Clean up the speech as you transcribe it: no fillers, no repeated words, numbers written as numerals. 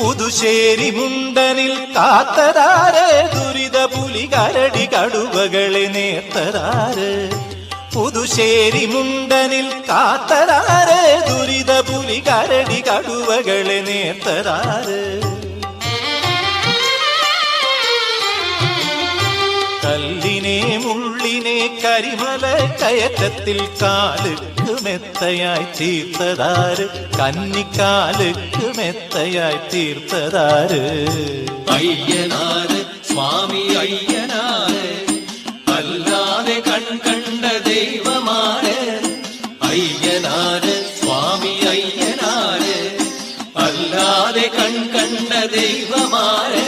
പുതുശ്ശേരി മുണ്ടനിൽ കാത്തതാര്, ദുരിത പുലി കരടി കടുവകളെ നേർത്തതാര്. പുതുശ്ശേരി മുണ്ടനിൽ കാത്തതാര്, ദുരിത പുലി കരടി കടുവകളെ നേർത്തതാര്. കല്ലിനെ മുള്ളിനെ കരിമല കയറ്റത്തിൽ കാലുക്ക് മെത്തയായി തീർത്തതാര്, കന്നിക്കാലുക്ക് മെത്തയായി തീർത്തതാര്. അയ്യനാര് സ്വാമി അയ്യനാര്, അല്ലാതെ കണ്ട ദൈവമാര്. അയ്യനാര് സ്വാമി അയ്യനാര്, അല്ലാതെ കണ്ട ദൈവമാര്.